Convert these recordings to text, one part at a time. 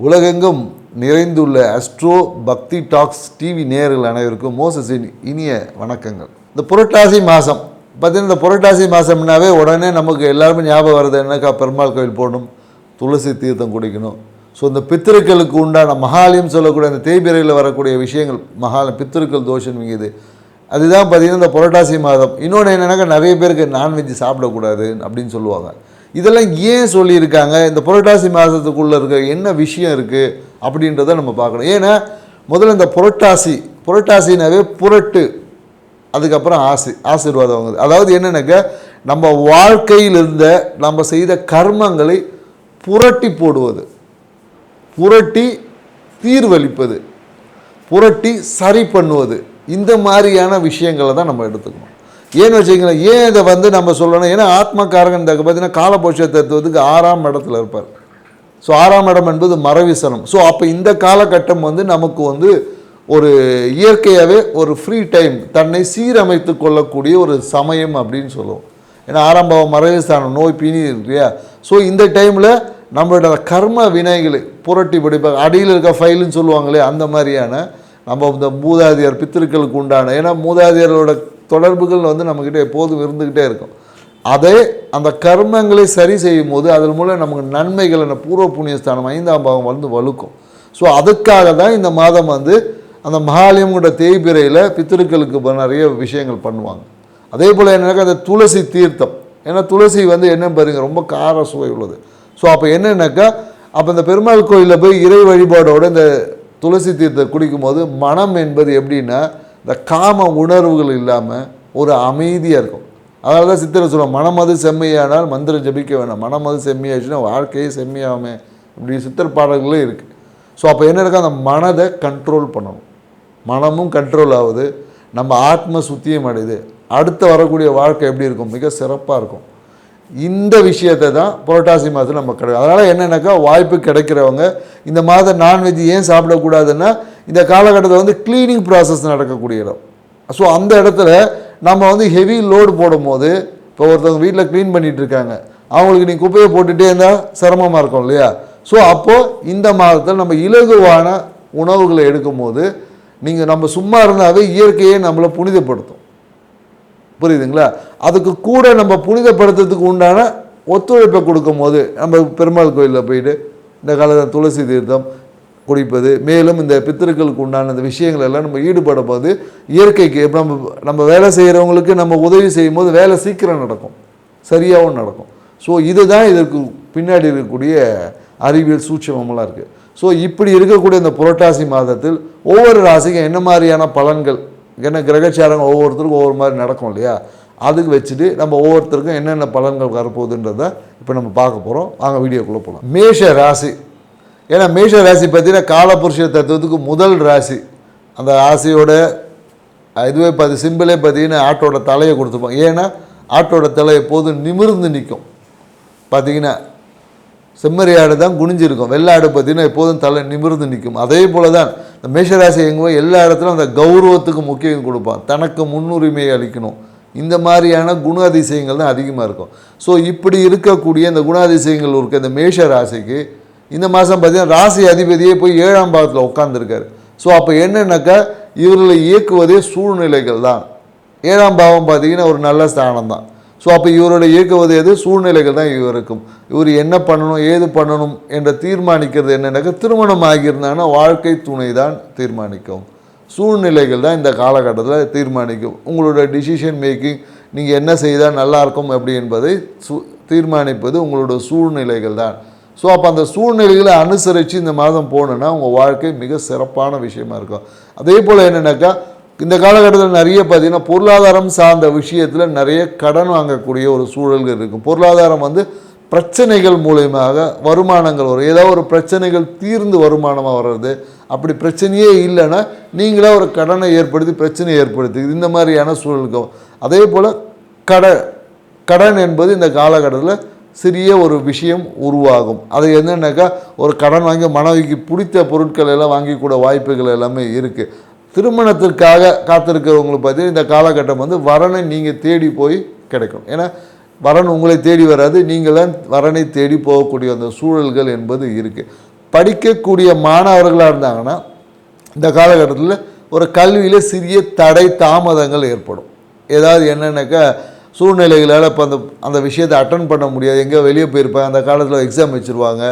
உலகெங்கும் நிறைந்துள்ள அஸ்ட்ரோ பக்தி tax TV நேயர்கள் அனைவருக்கும் மோசஸின் இனிய வணக்கங்கள். இந்த புரட்டாசி மாதம் பார்த்தீங்கன்னா, இந்த புரட்டாசி மாதம்னாவே உடனே நமக்கு எல்லாருமே ஞாபகம் வருது என்னக்கா, பெருமாள் கோயில் போகணும், துளசி தீர்த்தம் குடிக்கணும். ஸோ இந்த பித்திருக்களுக்கு உண்டான மகாலயம் சொல்லக்கூடிய அந்த தேய்பிரையில் வரக்கூடிய விஷயங்கள் பித்திருக்கள் தோஷம் மிகுது. அதுதான் பார்த்திங்கன்னா இந்த புரட்டாசி மாதம். இன்னொன்று என்னென்னாக்கா, நிறைய பேருக்கு நான்வெஜ் சாப்பிடக்கூடாது அப்படின்னு சொல்லுவாங்க. இதெல்லாம் ஏன் சொல்லியிருக்காங்க, இந்த புரட்டாசி மாதத்துக்குள்ளே இருக்க என்ன விஷயம் இருக்குது அப்படின்றத நம்ம பார்க்கணும். ஏன்னா முதல்ல இந்த புரட்டாசினாவே புரட்டு, அதுக்கப்புறம் ஆசீர்வாதம் வாங்குது. அதாவது என்னென்னாக்கா, நம்ம வாழ்க்கையில் இருந்த நம்ம செய்த கர்மங்களை புரட்டி போடுவது, புரட்டி தீர்வளிப்பது, புரட்டி சரி பண்ணுவது, இந்த மாதிரியான விஷயங்களை தான் நம்ம எடுத்துக்கணும். ஏன்னு வச்சுக்கலாம், ஏன் இதை நம்ம சொல்லணும், ஏன்னா ஆத்மகாரகன் பார்த்தீங்கன்னா காலபோஷ தத்துவத்துக்கு 6ஆம் இடத்துல இருப்பார். ஸோ 6ஆம் இடம் என்பது மரவிசனம். ஸோ அப்போ இந்த காலகட்டம் நமக்கு ஒரு இயற்கையாகவே ஒரு ஃப்ரீ டைம், தன்னை சீரமைத்து கொள்ளக்கூடிய ஒரு சமயம் அப்படின்னு சொல்லுவோம். ஏன்னா 6ஆம் பாவம் மரவிஸ்தானம், நோய் பிணி இருக்கு இல்லையா. ஸோ இந்த டைமில் நம்மளோட கர்ம வினைகளை புரட்டி படிப்பாங்க. அடியில் இருக்க ஃபைலுன்னு சொல்லுவாங்களே, அந்த மாதிரியான நம்ம இந்த மூதாதையர் பித்திருக்களுக்கு உண்டான, ஏன்னா மூதாதையரோட தொடர்புகள் நம்மக்கிட்ட எப்போதும் இருந்துக்கிட்டே இருக்கும். அதே அந்த கர்மங்களை சரி செய்யும் போது அதன் மூலம் நமக்கு நன்மைகள், அந்த பூர்வ புண்ணியஸ்தானம் 5ஆம் பாவம் வலுக்கும். ஸோ அதுக்காக தான் இந்த மாதம் அந்த மகாலயம்ங்கிற தேய்பிரையில் பித்திருக்களுக்கு நிறைய விஷயங்கள் பண்ணுவாங்க. அதே போல் என்னன்னாக்கா, அந்த துளசி தீர்த்தம், ஏன்னா துளசி என்ன பாருங்க, ரொம்ப கார சுவை உள்ளது. ஸோ அப்போ என்னன்னாக்கா, அப்போ இந்த பெருமாள் கோயிலில் போய் இறை வழிபாடோடு இந்த துளசி தீர்த்தம் குடிக்கும் போது மனம் என்பது எப்படின்னா, இந்த காம உணர்வுகள் இல்லாமல் ஒரு அமைதியாக இருக்கும். அதனால தான் சித்தரை சொல்லுவோம், மனமது செம்மையானால் மந்திரம் ஜபிக்க வேணாம், மனமது செம்மையாச்சுன்னா வாழ்க்கையே செம்மையாகுமே, இப்படி சித்தர் பாடல்களே இருக்குது. ஸோ அப்போ என்ன இருக்கா, அந்த மனதை கண்ட்ரோல் பண்ணணும். மனமும் கண்ட்ரோல் ஆகுது, நம்ம ஆத்ம சுத்தியம் அடையுது, அடுத்து வரக்கூடிய வாழ்க்கை எப்படி இருக்கும், மிக சிறப்பாக இருக்கும். இந்த விஷயத்தை தான் புரட்டாசி மாதத்தில் நம்ம கிடைக்கும். அதனால் என்னென்னாக்கா, வாய்ப்பு கிடைக்கிறவங்க இந்த மாதம் நான்வெஜ் ஏன் சாப்பிடக்கூடாதுன்னா, இந்த காலகட்டத்தில் க்ளீனிங் ப்ராசஸ் நடக்கக்கூடிய இடம். ஸோ அந்த இடத்துல நம்ம ஹெவி லோடு போடும் போது, இப்போ ஒருத்தவங்க வீட்டில் க்ளீன் பண்ணிகிட்டு இருக்காங்க, அவங்களுக்கு நீங்கள் குப்பையை போட்டுகிட்டே இருந்தால் சிரமமாக இருக்கும் இல்லையா. ஸோ அப்போது இந்த மாதத்தில் நம்ம இலகுவான உணவுகளை எடுக்கும் போது, நம்ம சும்மா இருந்தாவே இயற்கையை நம்மளை புனிதப்படுத்தும். புரியுதுங்களா? அதுக்கு கூட நம்ம புனிதப்படுத்துறதுக்கு உண்டான ஒத்துழைப்பை கொடுக்கும் போது, நம்ம பெருமாள் கோயிலில் போயிட்டு இந்த காலத்தில் துளசி தீர்த்தம் குடிப்பது, மேலும் இந்த பித்திருக்களுக்கு உண்டான இந்த விஷயங்கள் எல்லாம் நம்ம ஈடுபடும் போது, இயற்கைக்கு இப்போ நம்ம வேலை செய்கிறவங்களுக்கு நம்ம உதவி செய்யும் போது வேலை சீக்கிரம் நடக்கும், சரியாகவும் நடக்கும். ஸோ இதுதான் இதற்கு பின்னாடி இருக்கக்கூடிய அறிவியல் சூட்சமெல்லாம் இருக்குது. ஸோ இப்படி இருக்கக்கூடிய இந்த புரட்டாசி மாதத்தில் ஒவ்வொரு ராசிக்கும் என்ன மாதிரியான பலன்கள், ஏன்னா கிரகச்சாரங்கள் ஒவ்வொருத்தருக்கும் ஒவ்வொரு மாதிரி நடக்கும் இல்லையா, அதுக்கு வச்சுட்டு நம்ம ஒவ்வொருத்தருக்கும் என்னென்ன பலன்கள் வரப்போகுதுன்றதை இப்போ நம்ம பார்க்க போகிறோம். வாங்க வீடியோக்குள்ளே போகலாம். மேஷ ராசி, ஏன்னா மேஷ ராசி பார்த்தீங்கன்னா காலபுருஷ தத்துவத்துக்கு முதல் ராசி. அந்த ராசியோட இதுவே சிம்பிளே பார்த்தீங்கன்னா ஆட்டோட தலையை கொடுத்துருப்போம். ஏன்னா ஆட்டோட தலை எப்போதும் நிமிர்ந்து நிற்கும். பார்த்தீங்கன்னா செம்மறியாடு தான் குனிஞ்சிருக்கும், வெள்ளாடு பார்த்தீங்கன்னா எப்போதும் தலை நிமிர்ந்து நிற்கும். அதே போல் தான் இந்த மேஷராசி எங்கே எல்லா இடத்துலையும் அந்த கௌரவத்துக்கு முக்கியம் கொடுப்பான், தனக்கு முன்னுரிமையை அளிக்கணும். இந்த மாதிரியான குண அதிசயங்கள் தான் அதிகமாக இருக்கும். ஸோ இப்படி இருக்கக்கூடிய இந்த குண அதிசயங்கள் இருக்க இந்த மேஷ ராசிக்கு இந்த மாதம் பார்த்தீங்கன்னா ராசி அதிபதியே போய் 7ஆம் பாவத்தில் உட்காந்துருக்காரு. ஸோ அப்போ என்னென்னாக்கா, இவர்களை இயக்குவதே சூழ்நிலைகள் தான். 7ஆம் பாவம் பார்த்தீங்கன்னா ஒரு நல்ல ஸ்தானம் தான். ஸோ அப்போ இவரோட இயக்குவது எது, சூழ்நிலைகள் தான் இவருக்கும். இவர் என்ன பண்ணணும் ஏது பண்ணணும் என்ற தீர்மானிக்கிறது என்னென்னாக்கா, திருமணம் ஆகியிருந்தாங்கன்னா வாழ்க்கை துணை தான் தீர்மானிக்கும், சூழ்நிலைகள் தான் இந்த காலகட்டத்தில் தீர்மானிக்கும். உங்களோட டிசிஷன் மேக்கிங், நீங்கள் என்ன செய்தால் நல்லாயிருக்கும் அப்படி என்பதை தீர்மானிப்பது உங்களோட சூழ்நிலைகள் தான். ஸோ அப்போ அந்த சூழ்நிலைகளை அனுசரித்து இந்த மாதம் போகணுன்னா உங்கள் வாழ்க்கை மிக சிறப்பான விஷயமா இருக்கும். அதே போல் என்னென்னாக்கா, இந்த காலகட்டத்தில் நிறைய பார்த்திங்கன்னா பொருளாதாரம் சார்ந்த விஷயத்தில் நிறைய கடன் வாங்கக்கூடிய ஒரு சூழல்கள் இருக்கும். பொருளாதாரம் பிரச்சனைகள் மூலயமாக வருமானங்கள் வரும். ஏதாவது ஒரு பிரச்சனைகள் தீர்ந்து வருமானமாக வர்றது, அப்படி பிரச்சனையே இல்லைன்னா நீங்களே ஒரு கடனை ஏற்படுத்தி பிரச்சனையை ஏற்படுத்தி இந்த மாதிரியான சூழலுக்கு. அதே போல் கடன் என்பது இந்த காலகட்டத்தில் சிறிய ஒரு விஷயம் உருவாகும். அது என்னென்னாக்கா, ஒரு கடன் வாங்கி மனைவிக்கு பிடித்த பொருட்கள் எல்லாம் வாங்கிக்கூட வாய்ப்புகள் எல்லாமே இருக்குது. திருமணத்திற்காக காத்திருக்கிறவங்களுக்கு பார்த்தீங்கன்னா இந்த காலகட்டம் வரனை நீங்கள் தேடி போய் கிடைக்கும். ஏன்னா வரன் உங்களை தேடி வராது, நீங்கள் தான் வரனை தேடி போகக்கூடிய அந்த சூழல்கள் என்பது இருக்குது. படிக்கக்கூடிய மாணவர்களாக இருந்தாங்கன்னா இந்த காலகட்டத்தில் ஒரு கல்வியில் சிறிய தடை தாமதங்கள் ஏற்படும். ஏதாவது என்னென்னாக்கா சூழ்நிலைகளால் இப்போ அந்த விஷயத்தை அட்டன் பண்ண முடியாது, எங்கேயோ வெளியே போயிருப்பாங்க, அந்த காலத்தில் எக்ஸாம் வச்சுருவாங்க.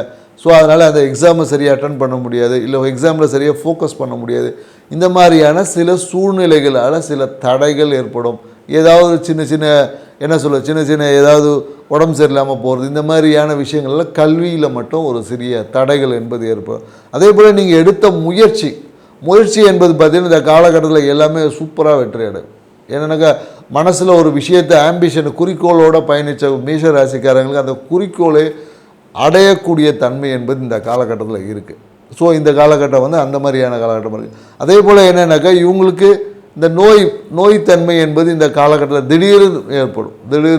ஸோ அதனால் அந்த எக்ஸாமை சரியாக அட்டன் பண்ண முடியாது, இல்லை எக்ஸாமில் சரியாக ஃபோக்கஸ் பண்ண முடியாது. இந்த மாதிரியான சில சூழ்நிலைகளால் சில தடைகள் ஏற்படும். ஏதாவது சின்ன சின்ன ஏதாவது உடம்பு சரியில்லாமல் போகிறது, இந்த மாதிரியான விஷயங்களில் கல்வியில் மட்டும் ஒரு சிறிய தடைகள் என்பது ஏற்படும். அதே போல் நீங்கள் எடுத்த முயற்சி என்பது பார்த்திங்கன்னா இந்த காலகட்டத்தில் எல்லாமே சூப்பராக வெற்றி அடையும். ஏன்னாக்கா மனசில் ஒரு விஷயத்தை ஆம்பிஷன் குறிக்கோளோடு பயணித்த மேஷ ராசிக்காரங்களுக்கு அந்த குறிக்கோளை அடையக்கூடிய தன்மை என்பது இந்த காலகட்டத்தில் இருக்குது. ஸோ இந்த காலகட்டம் அந்த மாதிரியான காலகட்டம் இருக்குது. அதே போல் என்னென்னாக்கா இவங்களுக்கு இந்த நோய்த்தன்மை என்பது இந்த காலகட்டத்தில் திடீர்னு ஏற்படும்.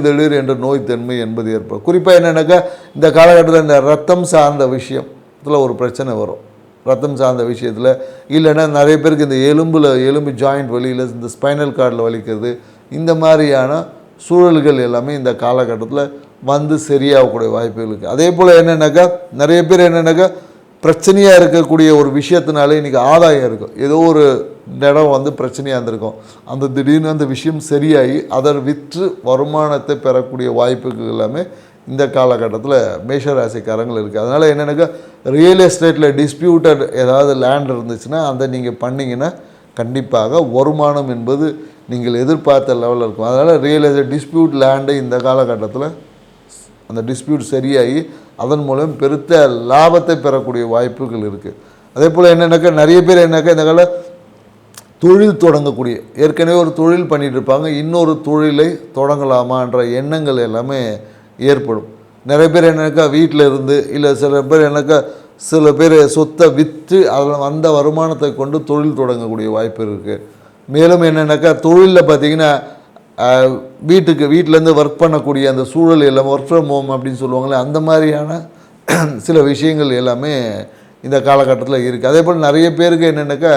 திடீர் என்ற நோய்த்தன்மை என்பது ஏற்படும். குறிப்பாக என்னென்னாக்கா இந்த காலகட்டத்தில் இந்த ரத்தம் சார்ந்த விஷயத்தில் ஒரு பிரச்சனை வரும். ரத்தம் சார்ந்த விஷயத்தில் இல்லைன்னா நிறைய பேருக்கு இந்த எலும்பு ஜாயிண்ட் வலியில் இந்த ஸ்பைனல் கார்டில் வலிக்கிறது, இந்த மாதிரியான சூழல்கள் எல்லாமே இந்த காலகட்டத்தில் சரியாகக்கூடிய வாய்ப்புகள் இருக்குது. அதே போல் என்னென்னாக்கா நிறைய பேர் என்னென்னாக்கா பிரச்சனையாக இருக்கக்கூடிய ஒரு விஷயத்தினாலே இன்றைக்கி ஆதாயம் இருக்கும். ஏதோ ஒரு இடம் பிரச்சனையாக இருந்திருக்கும், அந்த திடீர்னு அந்த விஷயம் சரியாகி அதை விற்று வருமானத்தை பெறக்கூடிய வாய்ப்புகள் எல்லாமே இந்த காலகட்டத்தில் மேஷராசிக்காரங்கள் இருக்குது. அதனால் என்னென்னாக்கா ரியல் எஸ்டேட்டில் டிஸ்பியூட்டட் ஏதாவது லேண்ட் இருந்துச்சுன்னா அதை நீங்கள் பண்ணிங்கன்னா கண்டிப்பாக வருமானம் என்பது நீங்கள் எதிர்பார்த்த லெவலில் இருக்கும். அதனால் ரியல் எஸ்டேட் டிஸ்பியூட் லேண்டை இந்த காலகட்டத்தில் அந்த டிஸ்பியூட் சரியாகி அதன் மூலம் பெருத்த லாபத்தை பெறக்கூடிய வாய்ப்புகள் இருக்குது. அதே போல் என்னென்னாக்கா நிறைய பேர் இந்த கால தொழில் தொடங்கக்கூடிய, ஏற்கனவே ஒரு தொழில் பண்ணிகிட்டு இருப்பாங்க, இன்னொரு தொழிலை தொடங்கலாமான்ற எண்ணங்கள் எல்லாமே ஏற்படும். நிறைய பேர் வீட்டில் இருந்து, இல்லை சில பேர் சொத்தை விற்று அதில் வந்த வருமானத்தை கொண்டு தொழில் தொடங்கக்கூடிய வாய்ப்பு இருக்குது. மேலும் தொழிலில் பார்த்திங்கன்னா வீட்டிலேருந்து ஒர்க் பண்ணக்கூடிய அந்த சூழல் எல்லாம் ஒர்க் ஃப்ரம் ஹோம் அப்படின்னு சொல்லுவாங்களே, அந்த மாதிரியான சில விஷயங்கள் எல்லாமே இந்த காலகட்டத்தில் இருக்குது. அதே போல் நிறைய பேருக்கு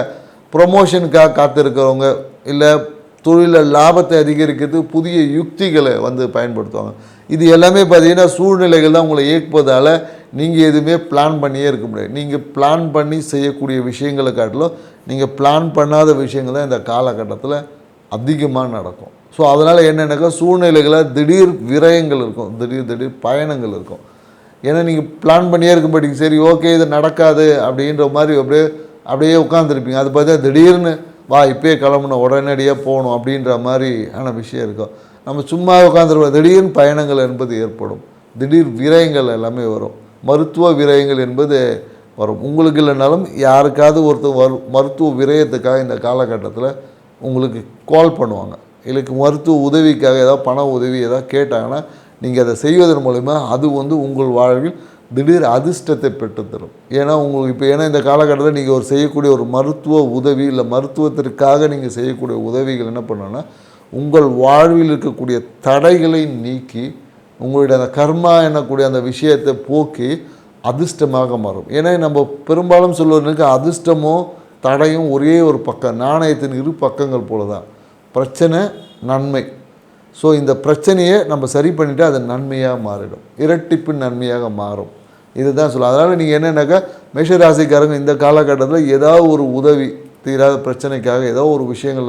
ப்ரொமோஷனுக்காக காத்திருக்கிறவங்க, இல்லை தொழிலில் லாபத்தை அதிகரிக்கிறதுக்கு புதிய யுக்திகளை பயன்படுத்துவாங்க. இது எல்லாமே பார்த்திங்கன்னா சூழ்நிலைகள் தான் உங்களை இயக்குவதால் நீங்கள் எதுவுமே பிளான் பண்ணியே இருக்க முடியாது. நீங்கள் பிளான் பண்ணி செய்யக்கூடிய விஷயங்களை காட்டிலும் நீங்கள் பிளான் பண்ணாத விஷயங்கள் தான் இந்த காலகட்டத்தில் அதிகமாக நடக்கும். ஸோ அதனால் சூழ்நிலைகளாக திடீர் விரயங்கள் இருக்கும், திடீர் பயணங்கள் இருக்கும். ஏன்னா நீங்கள் பிளான் பண்ணியே இருக்கும்படிக்கு சரி ஓகே இது நடக்காது அப்படின்ற மாதிரி அப்படியே உட்காந்துருப்பீங்க. அது பார்த்தா திடீர்னு இப்போயே கிளம்பணும், உடனடியாக போகணும் அப்படின்ற மாதிரியான விஷயம் இருக்கும். நம்ம சும்மா உட்காந்துருவோம், திடீர்னு பயணங்கள் என்பது ஏற்படும், திடீர் விரயங்கள் எல்லாமே வரும். மருத்துவ விரயங்கள் என்பது வரும். உங்களுக்கு இல்லைனாலும் யாருக்காவது ஒருத்தர் மருத்துவ விரயத்துக்காக இந்த காலகட்டத்தில் உங்களுக்கு கால் பண்ணுவாங்க, இல்லை மருத்துவ உதவிக்காக ஏதாவது பண உதவி ஏதாவது கேட்டாங்கன்னா நீங்கள் அதை செய்வதன் மூலிமா அது உங்கள் வாழ்வில் திடீர் அதிர்ஷ்டத்தை பெற்றுத்தரும். ஏன்னா உங்களுக்கு ஏன்னா இந்த காலகட்டத்தில் நீங்கள் செய்யக்கூடிய ஒரு மருத்துவ உதவி, இல்லை மருத்துவத்திற்காக நீங்கள் செய்யக்கூடிய உதவிகள் என்ன பண்ணோன்னா உங்கள் வாழ்வில் இருக்கக்கூடிய தடைகளை நீக்கி உங்களுடைய அந்த கர்மா என்னக்கூடிய அந்த விஷயத்தை போக்கி அதிர்ஷ்டமாக மாறும். ஏன்னா நம்ம பெரும்பாலும் சொல்வதற்கு அதிர்ஷ்டமும் தடையும் ஒரே ஒரு பக்கம், நாணயத்தின் இரு பக்கங்கள் போல தான். பிரச்சனை நன்மை. ஸோ இந்த பிரச்சனையை நம்ம சரி பண்ணிவிட்டு அது நன்மையாக மாறிடும், இரட்டிப்பு நன்மையாக மாறும். இதுதான் சொல்லுவோம். அதனால் நீங்கள் என்னென்னாக்கா மேஷராசிக்காரங்க இந்த காலகட்டத்தில் ஏதாவது ஒரு உதவி, தீராத பிரச்சனைக்காக ஏதோ ஒரு விஷயங்கள்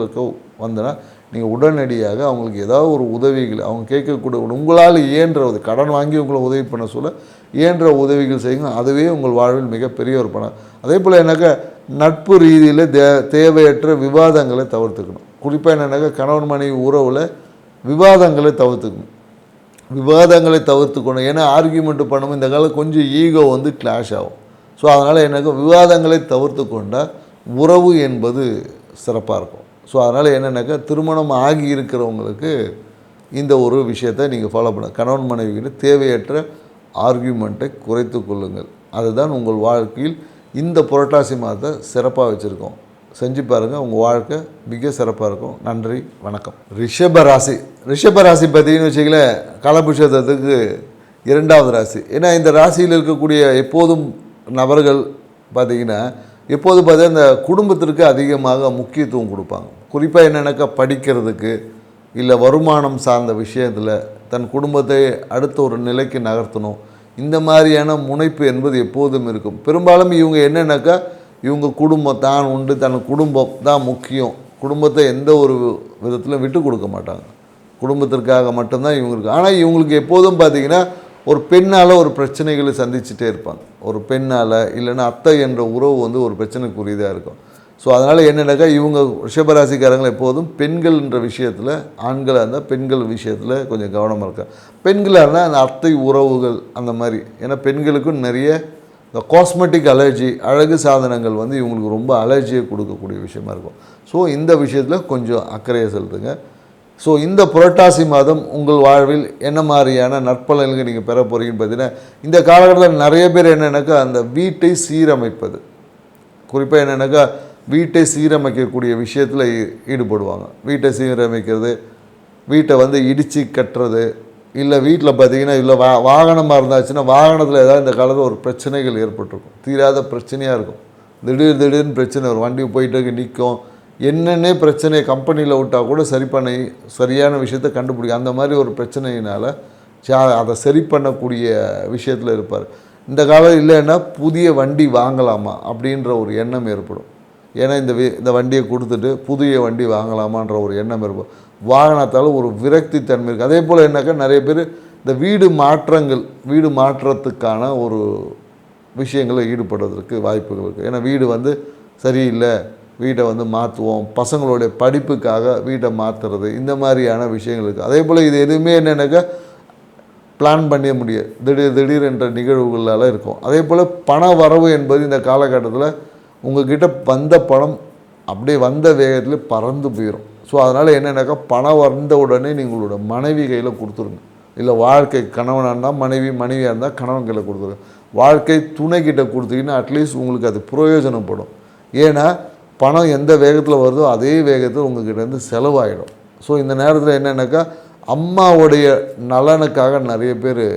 வந்தனா நீங்கள் உடனடியாக அவங்களுக்கு ஏதாவது ஒரு உதவிகள் அவங்க கேட்கக்கூடிய உங்களால் இயன்ற கடன் வாங்கி உங்களை உதவி பண்ண சொல்ல இயன்ற உதவிகள் செய்யுங்க. அதுவே உங்கள் வாழ்வில் மிகப்பெரிய ஒரு பணம். அதே போல் நட்பு ரீதியில் தேவையற்ற விவாதங்களை தவிர்த்துக்கணும். குறிப்பாக கணவன் மனைவி உறவில் விவாதங்களை தவிர்த்துக்கணும். ஏன்னா ஆர்கியூமெண்ட் பண்ணணும், இந்த காலம் கொஞ்சம் ஈகோ கிளாஷ் ஆகும். ஸோ அதனால் விவாதங்களை தவிர்த்து கொண்டால் உறவு என்பது சிறப்பாக இருக்கும். ஸோ அதனால் திருமணம் ஆகி இருக்கிறவங்களுக்கு இந்த ஒரு விஷயத்தை நீங்கள் ஃபாலோ பண்ண, கணவன் மனைவிகிட்ட தேவையற்ற ஆர்கியூமெண்ட்டை குறைத்து கொள்ளுங்கள். அதுதான் உங்கள் வாழ்க்கையில் இந்த புரட்டாசி மாதத்தை சிறப்பாக வச்சுருக்கோம். செஞ்சு பாருங்கள், உங்கள் வாழ்க்கை மிக சிறப்பாக இருக்கும். நன்றி, வணக்கம். ரிஷபராசி பார்த்தீங்கன்னு வச்சிங்களேன், காலபுருஷத்துக்கு 2வது ராசி. ஏன்னா இந்த ராசியில் இருக்கக்கூடிய எப்போதும் நபர்கள் பார்த்திங்கன்னா இந்த குடும்பத்திற்கு அதிகமாக முக்கியத்துவம் கொடுப்பாங்க. குறிப்பாக படிக்கிறதுக்கு, இல்லை வருமானம் சார்ந்த விஷயத்தில் தன் குடும்பத்தை அடுத்த ஒரு நிலைக்கு நகர்த்தணும், இந்த மாதிரியான முனைப்பு என்பது எப்போதும் இருக்கும். பெரும்பாலும் இவங்க என்னென்னாக்கா இவங்க குடும்பம் தான் உண்டு, தன் குடும்பம் தான் முக்கியம், குடும்பத்தை எந்த ஒரு விதத்திலும் விட்டு கொடுக்க மாட்டாங்க, குடும்பத்திற்காக மட்டும்தான் இவங்களுக்கு. ஆனால் இவங்களுக்கு எப்போதும் பார்த்திங்கன்னா ஒரு பெண்ணால் ஒரு பிரச்சனைகளை சந்திச்சுட்டே இருப்பாங்க. ஒரு பெண்ணால் இல்லைன்னா அத்தை என்ற உறவு வந்து ஒரு பிரச்சனைக்குரியதாக இருக்கும். ஸோ அதனால் என்னென்னாக்கா இவங்க ரிஷபராசிக்காரங்கள் எப்போதும் பெண்கள்ன்ற விஷயத்தில், ஆண்களாக இருந்தால் பெண்கள் விஷயத்தில் கொஞ்சம் கவனமாக இருக்காங்க. பெண்களாக இருந்தால் அந்த அத்தை உறவுகள் அந்த மாதிரி. ஏன்னா பெண்களுக்கும் நிறைய இந்த காஸ்மெட்டிக் அலர்ஜி, அழகு சாதனங்கள் வந்து இவங்களுக்கு ரொம்ப அலர்ஜியை கொடுக்கக்கூடிய விஷயமா இருக்கும். ஸோ இந்த விஷயத்தில் கொஞ்சம் அக்கறையை செலுத்துங்க. ஸோ இந்த புரட்டாசி மாதம் உங்கள் வாழ்வில் என்ன மாதிரியான நற்பலன்கள் நீங்கள் பெற போகிறீங்கன்னு பார்த்தீங்கன்னா, இந்த காலகட்டத்தில் நிறைய பேர் என்னென்னாக்கா அந்த வீட்டை சீரமைப்பது, குறிப்பாக என்னென்னாக்கா வீட்டை சீரமைக்கக்கூடிய விஷயத்தில் ஈடுபடுவாங்க. வீட்டை சீரமைக்கிறது, வீட்டை வந்து இடித்து கட்டுறது, இல்லை வீட்டில் பார்த்திங்கன்னா இல்லை வாகனமாக இருந்தாச்சுன்னா வாகனத்தில் ஏதாவது இந்த காலத்தில் ஒரு பிரச்சனைகள் ஏற்பட்டிருக்கும், தீராத பிரச்சனையாக இருக்கும். திடீர்னு பிரச்சனை ஒரு வண்டி போயிட்டு நிற்கும், என்னென்ன பிரச்சனையை கம்பெனியில் விட்டால் கூட சரி பண்ணி சரியான விஷயத்தை கண்டுபிடிக்கும். அந்த மாதிரி ஒரு பிரச்சனையினால் அதை சரி பண்ணக்கூடிய விஷயத்தில் இருப்பார். இந்த காலம் இல்லைன்னா புதிய வண்டி வாங்கலாமா அப்படின்ற ஒரு எண்ணம் ஏற்படும். ஏன்னா இந்த வண்டியை கொடுத்துட்டு புதிய வண்டி வாங்கலாமான்ற ஒரு எண்ணம் இருக்கும். வாகனத்தால் ஒரு விரக்தி தன்மை இருக்குது. அதே போல் என்னக்கா நிறைய பேர் இந்த வீடு மாற்றத்துக்கான ஒரு விஷயங்களில் ஈடுபடுவதற்கு வாய்ப்புகள் இருக்குது. ஏன்னா வீடு வந்து சரியில்லை, வீட்டை வந்து மாற்றுவோம், பசங்களுடைய படிப்புக்காக வீட்டை மாற்றுறது, இந்த மாதிரியான விஷயங்கள் இருக்குது. அதே போல் இது எதுவுமே என்னென்னாக்கா பிளான் பண்ண முடியாது, திடீர் என்ற நிகழ்வுகளால் இருக்கும். அதே போல் பண வரவு என்பது இந்த காலகட்டத்தில் உங்கள்கிட்ட வந்த பணம் அப்படியே வந்த வேகத்தில் பறந்து போயிடும். ஸோ அதனால் என்னென்னாக்கா பணம் வந்த உடனே நீங்களோட மனைவி கையில் கொடுத்துருங்க. இல்லை வாழ்க்கை கணவனாக இருந்தால் மனைவியாக இருந்தால் கணவன் கையில் கொடுத்துருங்க. வாழ்க்கை துணைக்கிட்ட கொடுத்தீங்கன்னா அட்லீஸ்ட் உங்களுக்கு அது பிரயோஜனப்படும். ஏன்னா பணம் எந்த வேகத்தில் வருதோ அதே வேகத்தில் உங்கள்கிட்டேருந்து செலவாகிடும். ஸோ இந்த நேரத்தில் என்னென்னாக்கா அம்மாவுடைய நலனுக்காக நிறைய பேர்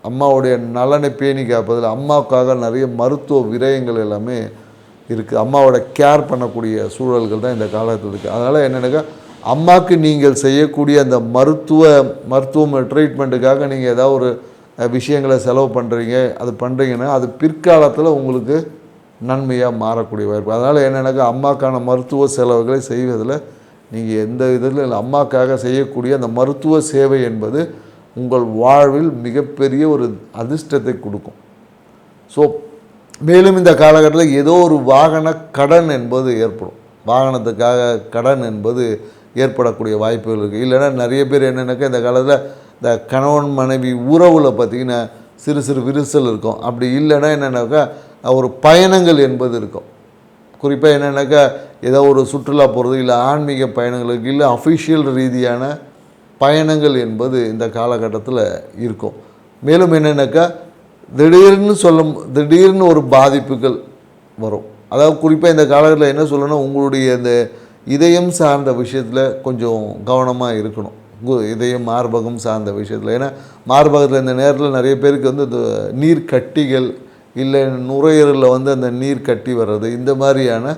அம்மாவுடைய நலனை பேணி காப்பதில் அம்மாவுக்காக நிறைய மருத்துவ விரயங்கள் எல்லாமே இருக்குது. அம்மாவோட கேர் பண்ணக்கூடிய சூழல்கள் தான் இந்த காலத்தில் இருக்குது. அதனால் என்னென்னாக்கா அம்மாவுக்கு நீங்கள் செய்யக்கூடிய அந்த மருத்துவம் ட்ரீட்மெண்ட்டுக்காக நீங்கள் ஏதாவது ஒரு விஷயங்களை செலவு பண்ணுறீங்கன்னா அது பிற்காலத்தில் உங்களுக்கு நன்மையாக மாறக்கூடிய வாய்ப்பு. அதனால் என்னென்னாக்கா அம்மாக்கான மருத்துவ செலவுகளை செய்வதில் நீங்கள் எந்த இதில் இல்லை, அம்மாக்காக செய்யக்கூடிய அந்த மருத்துவ சேவை என்பது உங்கள் வாழ்வில் மிகப்பெரிய ஒரு அதிர்ஷ்டத்தை கொடுக்கும். ஸோ மேலும் இந்த காலகட்டத்தில் ஏதோ ஒரு வாகன கடன் என்பது ஏற்படும். வாகனத்துக்காக கடன் என்பது ஏற்படக்கூடிய வாய்ப்புகள் இருக்குது. இல்லைன்னா நிறைய பேர் என்னென்னாக்கா இந்த காலத்தில் இந்த கணவன் மனைவி உறவில் பார்த்திங்கன்னா சிறு விரிசல் இருக்கும். அப்படி இல்லைன்னா என்னென்னாக்கா ஒரு பயணங்கள் என்பது இருக்கும். குறிப்பாக என்னென்னாக்கா ஏதோ ஒரு சுற்றுலா போகிறது, இல்லை ஆன்மீக பயணங்களுக்கு, இல்லை அஃபிஷியல் ரீதியான பயணங்கள் என்பது இந்த காலகட்டத்தில் இருக்கும். மேலும் என்னென்னாக்கா திடீர்னு ஒரு பாதிப்புகள் வரும். அதாவது குறிப்பாக இந்த காலகட்டத்தில் என்ன சொல்லணும், உங்களுடைய இந்த இதயம் சார்ந்த விஷயத்தில் கொஞ்சம் கவனமாக இருக்கணும். இதயம் மார்பகம் சார்ந்த விஷயத்தில். ஏன்னா மார்பகத்தில் இந்த நேரத்தில் நிறைய பேருக்கு வந்து இந்த நீர் கட்டிகள், இல்லை நுரையீரலில் வந்து அந்த நீர் கட்டி வர்றது, இந்த மாதிரியான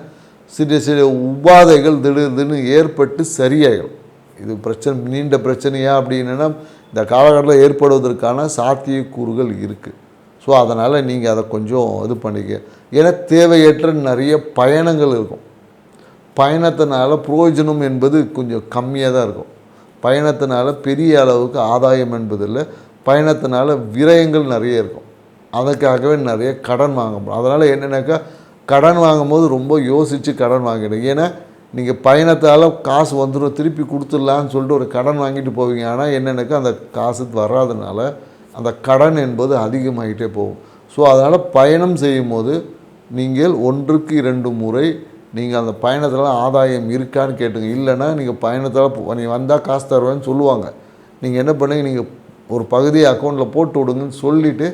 சிறு உபாதைகள் திடீர்னு ஏற்பட்டு சரியாயிடும். இது நீண்ட பிரச்சனையா அப்படின்னா இந்த காலகட்டத்தில் ஏற்படுவதற்கான சாத்தியக்கூறுகள் இருக்குது. ஸோ அதனால் நீங்கள் அதை கொஞ்சம் இது பண்ணிக்க. ஏன்னா தேவையற்ற நிறைய பயணங்கள் இருக்கும். பயணத்தினால பிரயோஜனம் என்பது கொஞ்சம் கம்மியாக தான் இருக்கும். பயணத்தினால பெரிய அளவுக்கு ஆதாயம் என்பதில்லை. பயணத்தினால விரயங்கள் நிறைய இருக்கும். அதுக்காகவே நிறைய கடன் வாங்க முடியும். அதனால் என்னென்னாக்கா கடன் வாங்கும்போது ரொம்ப யோசித்து கடன் வாங்கிடும். ஏன்னா நீங்கள் பயணத்தால் காசு வந்துடும், திருப்பி கொடுத்துடலான்னு சொல்லிட்டு ஒரு கடன் வாங்கிட்டு போவீங்க. ஆனால் என்னென்னாக்கா அந்த காசு வராதனால அந்த கடன் என்பது அதிகமாகிட்டே போகும். ஸோ அதனால் பயணம் செய்யும் போது நீங்கள் 1க்கு 2 முறை நீங்கள் அந்த பயணத்தில் ஆதாயம் இருக்கான்னு கேட்டுங்க. இல்லைன்னா நீங்கள் பயணத்தால் நீங்கள் வந்தால் காசு தருவேன்னு சொல்லுவாங்க. நீங்கள் என்ன பண்ணுங்க, நீங்கள் ஒரு பகுதியை அக்கௌண்ட்டில் போட்டு விடுங்கன்னு சொல்லிவிட்டு,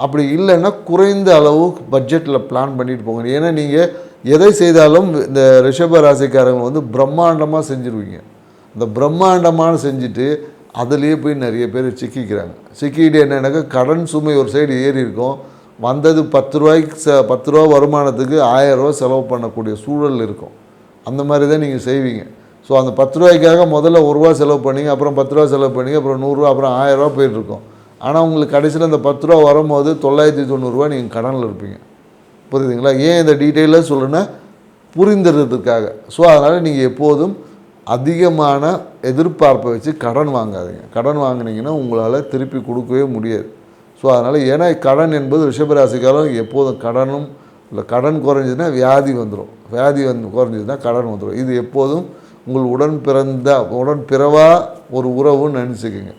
அப்படி இல்லைன்னா குறைந்த அளவு பட்ஜெட்டில் பிளான் பண்ணிட்டு போங்க. ஏன்னா நீங்கள் எதை செய்தாலும் இந்த ரிஷப ராசிக்காரங்க வந்து பிரம்மாண்டமாக செஞ்சுருவீங்க. இந்த பிரம்மாண்டமான செஞ்சுட்டு அதுலேயே போய் நிறைய பேர் சிக்கிக்கிட்டு என்னென்னாக்கா கடன் சுமை ஒரு சைடு ஏறி இருக்கும். வந்தது 10 ரூபா வருமானத்துக்கு 1000 ரூபா செலவு பண்ணக்கூடிய சூழல் இருக்கும். அந்த மாதிரி தான் நீங்கள் செய்வீங்க. ஸோ அந்த 10 ரூபாய்க்காக முதல்ல 1 ரூபா செலவு பண்ணிங்க, அப்புறம் 10 ரூபா செலவு பண்ணிங்க, அப்புறம் 100 ரூபா, அப்புறம் 1000 ரூபா போயிட்டுருக்கோம். ஆனால் உங்களுக்கு கடைசியில் அந்த 10 ரூபா வரும்போது 990 நீங்கள் கடனில் இருப்பீங்க. புரியுதுங்களா? ஏன் இந்த டீட்டெயிலாக சொல்லுன்னா புரிந்துறதுக்காக. ஸோ அதனால் நீங்கள் எப்போதும் அதிகமான எதிர்பார்ப்பை வச்சு கடன் வாங்காதீங்க. கடன் வாங்கினீங்கன்னா உங்களால் திருப்பி கொடுக்கவே முடியாது. ஸோ அதனால் ஏன்னா கடன் என்பது ரிஷபராசிக்காரங்க எப்போதும் கடனும் இல்லை, கடன் குறைஞ்சதுன்னா வியாதி வந்துடும், வியாதி குறைஞ்சதுன்னா கடன் வந்துடும். இது எப்போதும் உங்கள் உடன் பிறவா ஒரு உறவுன்னு நினச்சிக்கோங்க.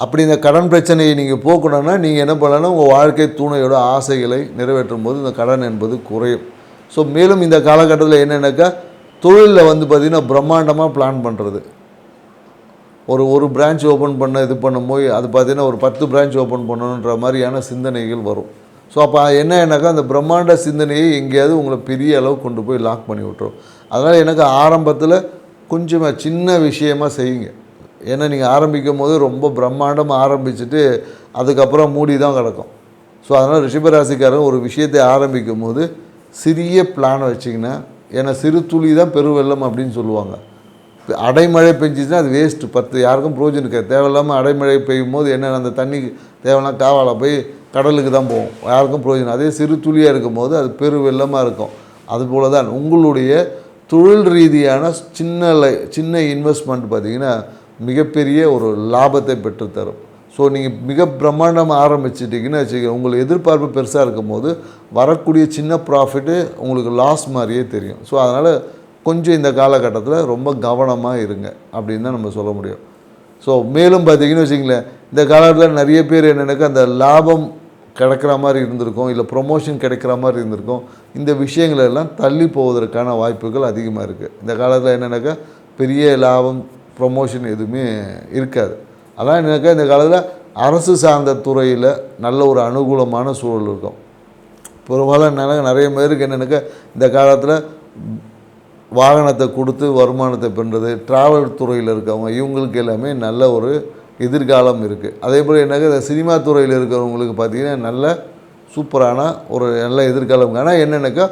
அப்படி இந்த கடன் பிரச்சனையை நீங்கள் போக்கணுன்னா நீங்கள் என்ன பண்ணலான்னா உங்கள் வாழ்க்கை துணையோட ஆசைகளை நிறைவேற்றும் போது இந்த கடன் என்பது குறையும். ஸோ மேலும் இந்த காலகட்டத்தில் என்னென்னாக்கா தொழிலில் பார்த்திங்கன்னா பிரம்மாண்டமாக பிளான் பண்ணுறது, ஒரு பிரான்ச் ஓப்பன் பண்ண இது பண்ணும்போது அது பார்த்திங்கன்னா ஒரு 10 பிரான்ச் ஓப்பன் பண்ணணுன்ற மாதிரியான சிந்தனைகள் வரும். ஸோ அப்போ என்னன்னாக்கா அந்த பிரம்மாண்ட சிந்தனையை எங்கேயாவது உங்களை பெரிய அளவு கொண்டு போய் லாக் பண்ணி விட்டுரும். அதனால் எனக்கு ஆரம்பத்தில் கொஞ்சமாக சின்ன விஷயமாக செய்யுங்க. ஏன்னா நீங்கள் ஆரம்பிக்கும் போது ரொம்ப பிரம்மாண்டமாக ஆரம்பிச்சுட்டு அதுக்கப்புறம் மூடி தான் கிடக்கும். ஸோ அதனால் ரிஷபராசிக்காரங்க ஒரு விஷயத்தை ஆரம்பிக்கும் போது சிறிய பிளானை வச்சிங்கன்னா, ஏன்னா சிறு துளி தான் பெருவெள்ளம் அப்படின்னு சொல்லுவாங்க. அடைமழை பெஞ்சிச்சுன்னா அது வேஸ்ட்டு, 10 யாருக்கும் பிரயோஜனம் இருக்காது. தேவையில்லாமல் அடைமழை பெய்யும் போது என்ன அந்த தண்ணி தேவையில்லாம் காவால் போய் கடலுக்கு தான் போகும், யாருக்கும் பிரயோஜனம். அதே சிறு துளியாக இருக்கும் போது அது பெருவெள்ளமாக இருக்கும். அதுபோல் தான் உங்களுடைய தொழில் ரீதியான சின்ன இன்வெஸ்ட்மெண்ட் பார்த்திங்கன்னா மிகப்பெரிய ஒரு லாபத்தை பெற்றுத்தரும். ஸோ நீங்கள் மிக பிரம்மாண்டமாக ஆரம்பிச்சிட்டிங்கன்னு வச்சுக்கோங்க, உங்களுக்கு எதிர்பார்ப்பு பெருசாக இருக்கும் போது வரக்கூடிய சின்ன ப்ராஃபிட்டு உங்களுக்கு லாஸ் மாதிரியே தெரியும். ஸோ அதனால் கொஞ்சம் இந்த காலகட்டத்தில் ரொம்ப கவனமாக இருங்க அப்படின்னு தான் நம்ம சொல்ல முடியும். ஸோ மேலும் பார்த்திங்கன்னு வச்சிங்களேன், இந்த காலத்தில் நிறைய பேர் என்னென்னாக்கா அந்த லாபம் கிடைக்கிற மாதிரி இருந்திருக்கும், இல்லை ப்ரொமோஷன் கிடைக்கிற மாதிரி இருந்திருக்கும். இந்த விஷயங்களெல்லாம் தள்ளி போவதற்கான வாய்ப்புகள் அதிகமாக இருக்குது. இந்த காலத்தில் என்னென்னாக்கா பெரிய லாபம் ப்ரொமோஷன் எதுவுமே இருக்காது. அதான் என்னக்கா இந்த காலத்தில் அரசு சார்ந்த துறையில் நல்ல ஒரு அனுகூலமான சூழல் இருக்கும். பெரும்பாலும் நிறைய பேருக்கு என்னென்னாக்கா இந்த காலத்தில் வாகனத்தை கொடுத்து வருமானத்தை பெறுறது, ட்ராவல் துறையில் இருக்கவங்க இவங்களுக்கு எல்லாமே நல்ல ஒரு எதிர்காலம் இருக்குது. அதே போல் என்னக்கா இந்த சினிமா துறையில் இருக்கிறவங்களுக்கு பார்த்திங்கன்னா நல்ல சூப்பரான ஒரு நல்ல எதிர்காலம். ஆனால் என்னென்னாக்கா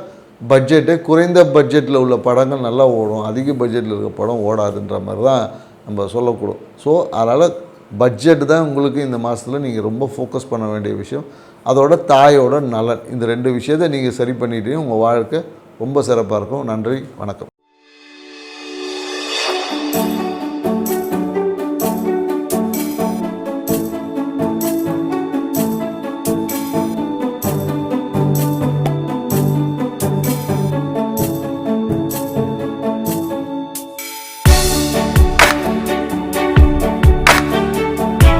குறைந்த பட்ஜெட்டில் உள்ள படங்கள் நல்லா ஓடும், அதிக பட்ஜெட்டில் இருக்க படம் ஓடாதுன்ற மாதிரி தான் நம்ம சொல்லக்கூடும். ஸோ அதனால் பட்ஜெட் தான் உங்களுக்கு இந்த மாதத்தில் நீங்கள் ரொம்ப ஃபோக்கஸ் பண்ண வேண்டிய விஷயம். அதோட தாயோட நலன், இந்த 2 விஷயத்தை நீங்கள் சரி பண்ணிட்டீங்க, உங்கள் வாழ்க்கை ரொம்ப சிறப்பாக இருக்கும். நன்றி, வணக்கம்.